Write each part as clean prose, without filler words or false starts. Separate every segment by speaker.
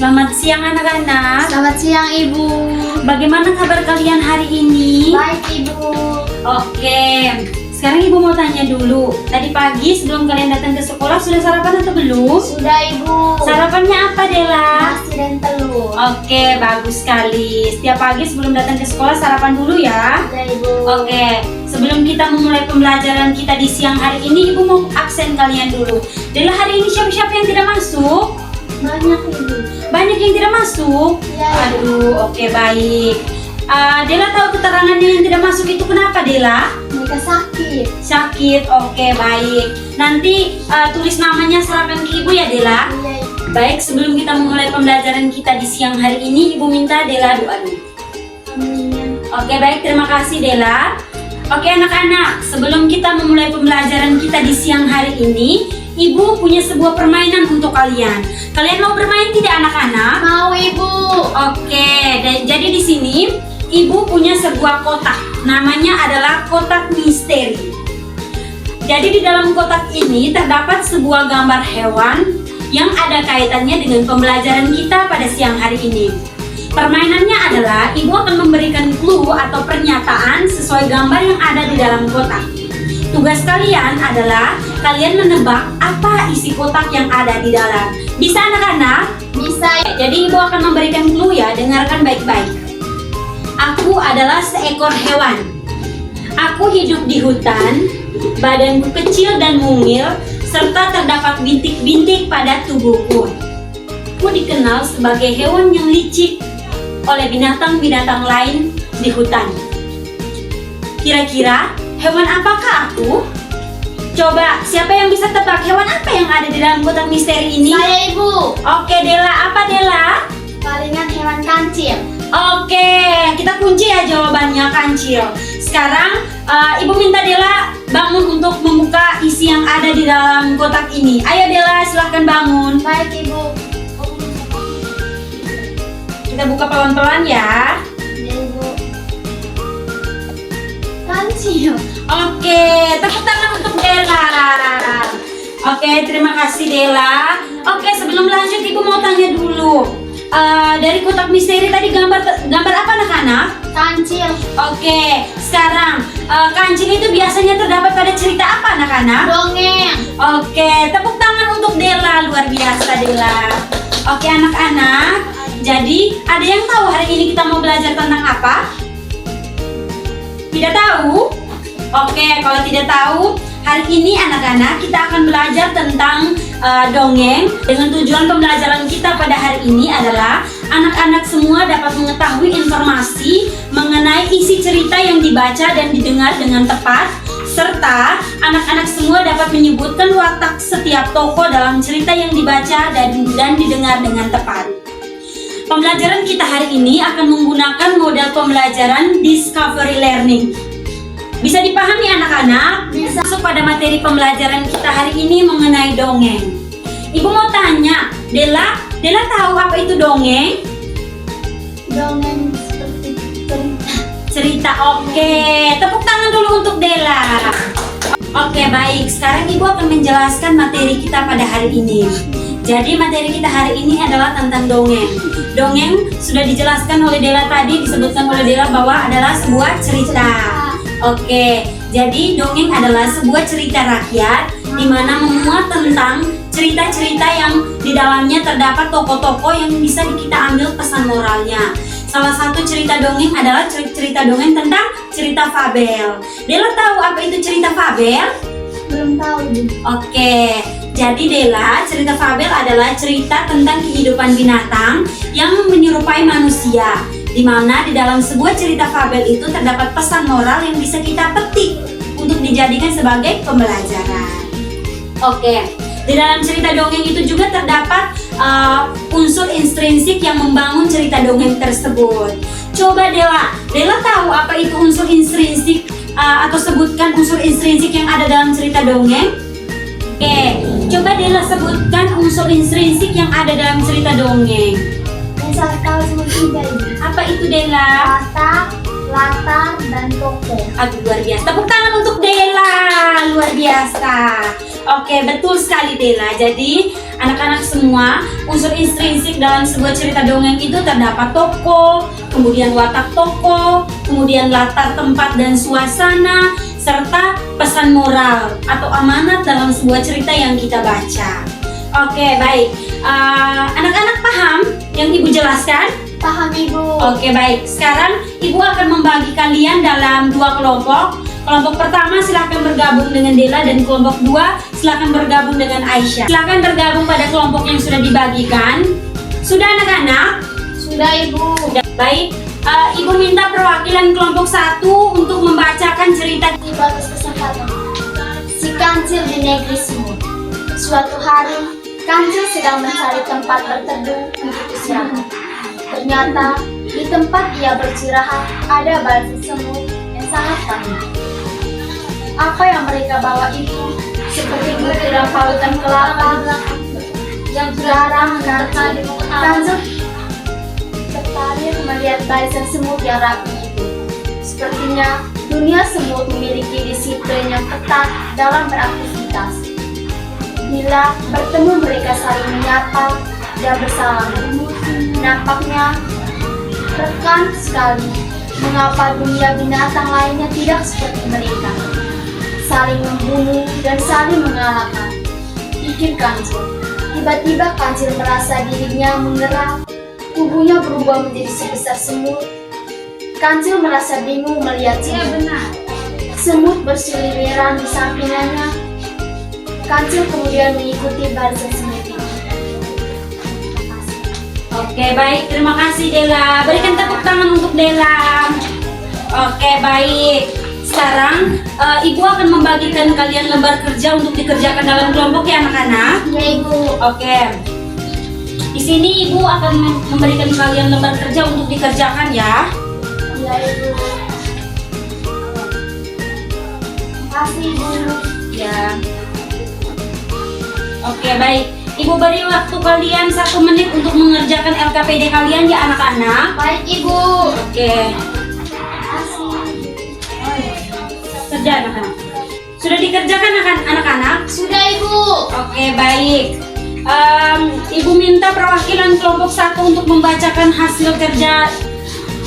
Speaker 1: Selamat siang anak-anak.
Speaker 2: Selamat siang Ibu.
Speaker 1: Bagaimana kabar kalian hari ini?
Speaker 2: Baik Ibu.
Speaker 1: Oke, sekarang Ibu mau tanya dulu. Tadi pagi sebelum kalian datang ke sekolah sudah sarapan atau belum?
Speaker 2: Sudah Ibu.
Speaker 1: Sarapannya apa Dela?
Speaker 2: Nasi dan telur.
Speaker 1: Oke, bagus sekali. Setiap pagi sebelum datang ke sekolah sarapan dulu ya.
Speaker 2: Sudah Ibu.
Speaker 1: Oke, sebelum kita memulai pembelajaran kita di siang hari ini, Ibu mau absen kalian dulu. Dela, hari ini siapa-siapa yang tidak masuk?
Speaker 2: Banyak Ibu.
Speaker 1: Banyak yang tidak masuk?
Speaker 2: Iya, Ibu.
Speaker 1: Aduh, oke baik. Dela tahu keterangannya yang tidak masuk itu kenapa Dela?
Speaker 2: Mereka sakit.
Speaker 1: Sakit, oke baik. Nanti tulis namanya serahkan ke Ibu ya Dela.
Speaker 2: Iya Ibu.
Speaker 1: Baik, sebelum kita memulai pembelajaran kita di siang hari ini, Ibu minta Dela doa dulu.
Speaker 2: Amin.
Speaker 1: Oke baik, terima kasih Dela. Oke anak-anak, sebelum kita memulai pembelajaran kita di siang hari ini, Ibu punya sebuah permainan untuk kalian. Kalian mau bermain tidak anak-anak?
Speaker 2: Mau Ibu.
Speaker 1: Oke, dan jadi di sini Ibu punya sebuah kotak. Namanya adalah kotak misteri. Jadi di dalam kotak ini terdapat sebuah gambar hewan yang ada kaitannya dengan pembelajaran kita pada siang hari ini. Permainannya adalah Ibu akan memberikan clue atau pernyataan sesuai gambar yang ada di dalam kotak. Tugas kalian adalah kalian menebak apa isi kotak yang ada di dalam. Bisa anak-anak?
Speaker 2: Bisa.
Speaker 1: Jadi Ibu akan memberikan clue ya, dengarkan baik-baik. Aku adalah seekor hewan. Aku hidup di hutan, badanku kecil dan mungil, serta terdapat bintik-bintik pada tubuhku. Aku dikenal sebagai hewan yang licik oleh binatang-binatang lain di hutan. Kira-kira hewan apakah aku? Coba, siapa yang bisa tebak hewan apa yang ada di dalam kotak misteri ini?
Speaker 2: Saya Ibu.
Speaker 1: Oke Dela, apa Dela?
Speaker 2: Palingan hewan kancil.
Speaker 1: Oke, kita kunci ya jawabannya kancil. Sekarang Ibu minta Dela bangun untuk membuka isi yang ada di dalam kotak ini. Ayo Dela, silahkan bangun.
Speaker 2: Baik Ibu.
Speaker 1: Kita buka pelan-pelan ya.
Speaker 2: Ya Ibu. Kancil.
Speaker 1: Oke, tepuk tangan untuk Dela. Oke, terima kasih Dela. Oke, sebelum lanjut Ibu mau tanya dulu. Dari kotak misteri tadi gambar apa anak-anak?
Speaker 2: Kancil.
Speaker 1: Oke, sekarang kancil itu biasanya terdapat pada cerita apa anak-anak?
Speaker 2: Dongeng.
Speaker 1: Oke, tepuk tangan untuk Dela, luar biasa Dela. Oke anak-anak, jadi ada yang tahu hari ini kita mau belajar tentang apa? Tidak tahu? Oke, kalau tidak tahu, hari ini anak-anak kita akan belajar tentang dongeng. Dengan tujuan pembelajaran kita pada hari ini adalah anak-anak semua dapat mengetahui informasi mengenai isi cerita yang dibaca dan didengar dengan tepat, serta anak-anak semua dapat menyebutkan watak setiap tokoh dalam cerita yang dibaca dan didengar dengan tepat. Pembelajaran kita hari ini akan menggunakan model pembelajaran discovery learning. Bisa dipahami anak-anak?
Speaker 2: Bisa.
Speaker 1: Masuk pada materi pembelajaran kita hari ini mengenai dongeng. Ibu mau tanya, Dela tahu apa itu dongeng?
Speaker 2: Dongeng seperti cerita.
Speaker 1: Cerita, oke. Tepuk tangan dulu untuk Dela. Oke, baik. Sekarang Ibu akan menjelaskan materi kita pada hari ini. Jadi materi kita hari ini adalah tentang dongeng. Dongeng sudah dijelaskan oleh Dela tadi, disebutkan oleh Dela bahwa adalah sebuah cerita. Oke, jadi dongeng adalah sebuah cerita rakyat di mana memuat tentang cerita-cerita yang di dalamnya terdapat tokoh-tokoh yang bisa kita ambil pesan moralnya. Salah satu cerita dongeng adalah cerita dongeng tentang cerita fabel. Dela tahu apa itu cerita fabel?
Speaker 2: Belum tahu Ibu.
Speaker 1: Oke, jadi Dela, cerita fabel adalah cerita tentang kehidupan binatang yang menyerupai manusia, di mana di dalam sebuah cerita fabel itu terdapat pesan moral yang bisa kita petik untuk dijadikan sebagai pembelajaran. Oke, di dalam cerita dongeng itu juga terdapat unsur intrinsik yang membangun cerita dongeng tersebut. Coba Dela tahu apa itu unsur intrinsik atau sebutkan unsur intrinsik yang ada dalam cerita dongeng? Oke, coba Dela sebutkan unsur intrinsik yang ada dalam cerita dongeng.
Speaker 2: Misal kalau cuma 3 Ibu.
Speaker 1: Apa itu Dela?
Speaker 2: Watak, latar, dan tokoh.
Speaker 1: Aduh, luar biasa. Tepuk tangan untuk Dela, luar biasa. Oke, betul sekali Dela. Jadi anak-anak semua, unsur intrinsik dalam sebuah cerita dongeng itu terdapat tokoh, kemudian watak tokoh, kemudian latar tempat dan suasana, serta pesan moral atau amanat dalam sebuah cerita yang kita baca. Oke, baik. Anak-anak paham yang Ibu jelaskan?
Speaker 2: Paham Ibu.
Speaker 1: Oke, baik. Sekarang Ibu akan membagi kalian dalam 2 kelompok. Kelompok pertama silakan bergabung dengan Dela, dan kelompok 2 silakan bergabung dengan Aisyah. Silakan bergabung pada kelompok yang sudah dibagikan. Sudah anak-anak?
Speaker 2: Sudah Ibu.
Speaker 1: Sudah. Baik. Ibu minta perwakilan kelompok 1 untuk membacakan cerita.
Speaker 2: Di batas kesempatan. Si kancil di negeri semut. Suatu hari, kancil sedang mencari tempat berteduh untuk istirahat. Ternyata di tempat ia beristirahat ada barisan semut yang sangat banyak. Apa yang mereka bawa itu seperti butiran parutan kelapa yang jarang karena kancil tertarik melihat barisan semut yang rapi itu. Sepertinya dunia semut memiliki disiplin yang ketat dalam beraktivitas. Bila bertemu mereka saling menyapa dan bersalaman. Nampaknya rekan sekali mengapa dunia binatang lainnya tidak seperti mereka. Saling membunuh dan saling mengalahkan. Pikir kancil. Tiba-tiba kancil merasa dirinya menggerak. Tubuhnya berubah menjadi sebesar semut. Kancil merasa bingung melihat semut. Semut berseliweran di sampingannya. Kancil kemudian mengikuti barisan semut itu.
Speaker 1: Oke, baik. Terima kasih Dela. Berikan tepuk tangan untuk Dela. Oke, baik. Sekarang Ibu akan membagikan kalian lembar kerja untuk dikerjakan dalam kelompok ya anak-anak.
Speaker 2: Ya Ibu.
Speaker 1: Oke. Di sini Ibu akan memberikan kalian lembar kerja untuk dikerjakan ya.
Speaker 2: Ya Ibu. Terima kasih Ibu.
Speaker 1: Ya. Oke, baik. Ibu beri waktu kalian 1 menit untuk mengerjakan LKPD kalian ya anak-anak.
Speaker 2: Baik Ibu.
Speaker 1: Oke.
Speaker 2: Terima kasih.
Speaker 1: Kerja anak-anak. Sudah dikerjakan anak-anak?
Speaker 2: Sudah Ibu.
Speaker 1: Oke, baik. Ibu minta perwakilan kelompok 1 untuk membacakan hasil kerja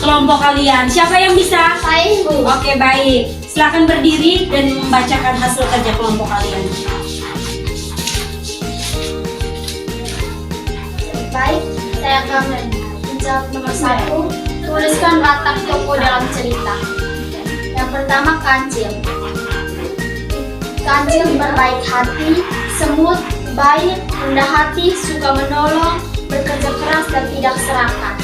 Speaker 1: kelompok kalian. Siapa yang bisa?
Speaker 2: Saya Ibu.
Speaker 1: Oke, baik. Silakan berdiri dan membacakan hasil kerja kelompok kalian.
Speaker 2: Baik, saya akan menjawab nomor 1. Tuliskan watak tokoh dalam cerita. Yang pertama kancil. Kancil berbaik hati, semut, baik, rendah hati, suka menolong, bekerja keras dan tidak serakah.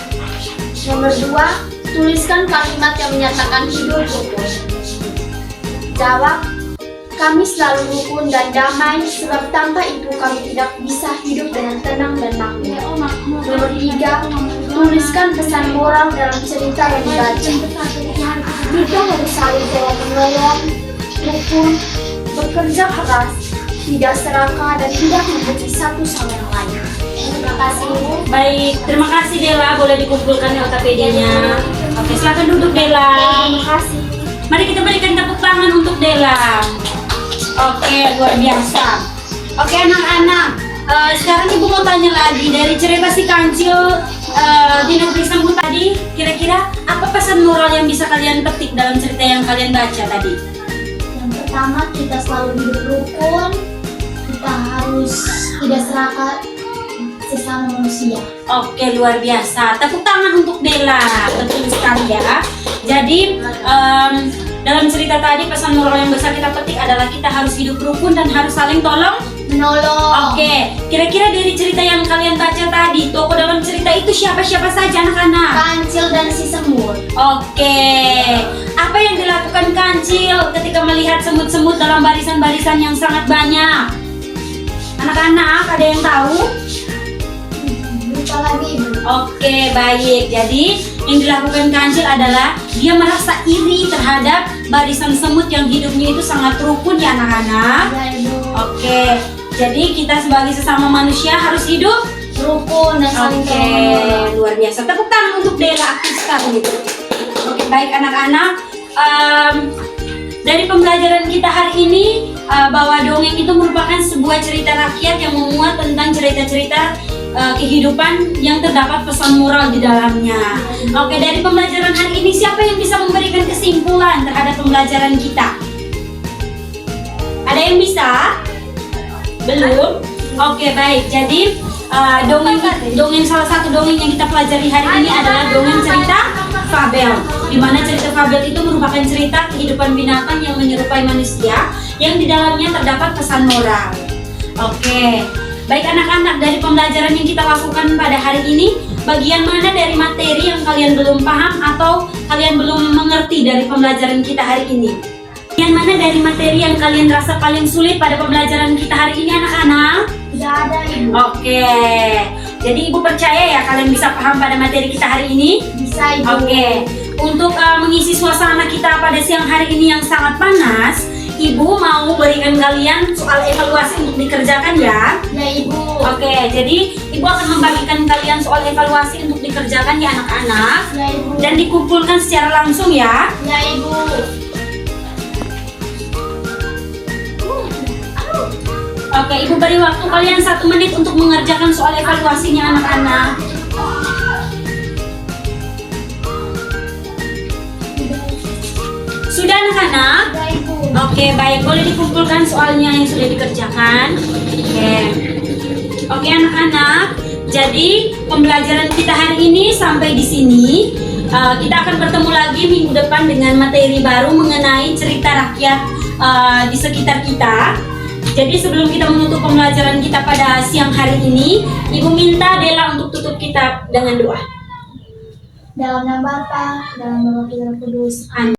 Speaker 2: Nomor 2, tuliskan kalimat yang menyatakan hidup rukun. Jawab, kami selalu rukun dan damai, sebab tanpa itu kami tidak bisa hidup dengan tenang dan makmur. Nomor 3, tuliskan pesan moral dalam cerita yang dibaca. Kita harus saling tolong-menolong, rukun, bekerja keras, tidak serakah dan tidak membenci satu sama yang lain. Terima kasih.
Speaker 1: Baik, terima kasih Dela. Boleh dikumpulkan LKPD-nya. Oke, silakan duduk Dela.
Speaker 2: Terima kasih.
Speaker 1: Mari kita berikan tepuk tangan untuk Dela. Oke, luar biasa. Oke anak-anak, sekarang Ibu mau tanya lagi dari cerita si kancil di negeri semut tadi. Kira-kira apa pesan moral yang bisa kalian petik dalam cerita yang kalian baca tadi?
Speaker 2: Yang pertama, kita selalu hidup rukun. Kita harus tidak serakah sesama manusia.
Speaker 1: Oke, luar biasa. Tepuk tangan untuk Dela. Betul sekali ya. Jadi dalam cerita tadi pesan moral yang besar kita petik adalah kita harus hidup rukun dan harus saling tolong
Speaker 2: Menolong.
Speaker 1: Oke, kira-kira dari cerita yang kalian baca tadi, tokoh dalam cerita itu siapa-siapa saja anak-anak?
Speaker 2: Kancil dan si semut.
Speaker 1: Oke, apa yang dilakukan kancil ketika melihat semut-semut dalam barisan-barisan yang sangat banyak? Anak-anak, ada yang tahu?
Speaker 2: Lupa lagi Ibu.
Speaker 1: Oke, baik. Jadi yang dilakukan kancil adalah dia merasa iri terhadap barisan semut yang hidupnya itu sangat rukun ya anak-anak.
Speaker 2: Ya Ibu.
Speaker 1: Oke, jadi kita sebagai sesama manusia harus hidup
Speaker 2: Rukun dan saling
Speaker 1: Oke,
Speaker 2: tolong-menolong.
Speaker 1: luar biasa. Tepuk tangan untuk Dela, aktif sekali gitu. Oke, baik anak-anak. Dari pembelajaran kita hari ini bahwa dongeng itu merupakan sebuah cerita rakyat yang memuat tentang cerita-cerita kehidupan yang terdapat pesan moral di dalamnya. Oke, dari pembelajaran hari ini siapa yang bisa memberikan kesimpulan terhadap pembelajaran kita? Ada yang bisa? Belum? Oke, baik. Jadi dongeng salah satu dongeng yang kita pelajari hari ini adalah dongeng cerita fabel. Di mana cerita fabel itu merupakan cerita kehidupan binatang yang menyerupai manusia yang di dalamnya terdapat pesan moral. Oke. Baik anak-anak, dari pembelajaran yang kita lakukan pada hari ini, bagian mana dari materi yang kalian belum paham atau kalian belum mengerti dari pembelajaran kita hari ini? Bagian mana dari materi yang kalian rasa paling sulit pada pembelajaran kita hari ini anak-anak?
Speaker 2: Tidak ada, Ibu.
Speaker 1: Oke, jadi Ibu percaya ya kalian bisa paham pada materi kita hari ini?
Speaker 2: Bisa, Ibu.
Speaker 1: Oke, untuk mengisi suasana kita pada siang hari ini yang sangat panas, Ibu mau berikan kalian soal evaluasi untuk dikerjakan ya?
Speaker 2: Ya, Ibu.
Speaker 1: Oke, jadi Ibu akan membagikan kalian soal evaluasi untuk dikerjakan ya anak-anak.
Speaker 2: Ya, Ibu.
Speaker 1: Dan dikumpulkan secara langsung ya.
Speaker 2: Ya, Ibu.
Speaker 1: Oke, Ibu beri waktu kalian 1 menit untuk mengerjakan soal evaluasinya anak-anak. Sudah anak-anak?
Speaker 2: Ya, Ibu.
Speaker 1: Oke, baik. Boleh dikumpulkan soalnya yang sudah dikerjakan. Oke, anak-anak. Jadi pembelajaran kita hari ini sampai di sini. Kita akan bertemu lagi minggu depan dengan materi baru mengenai cerita rakyat di sekitar kita. Jadi sebelum kita menutup pembelajaran kita pada siang hari ini, Ibu minta Dela untuk tutup kita dengan doa.
Speaker 2: Dalam nama Bapa, dalam nama Putra Kudus.
Speaker 1: Amin.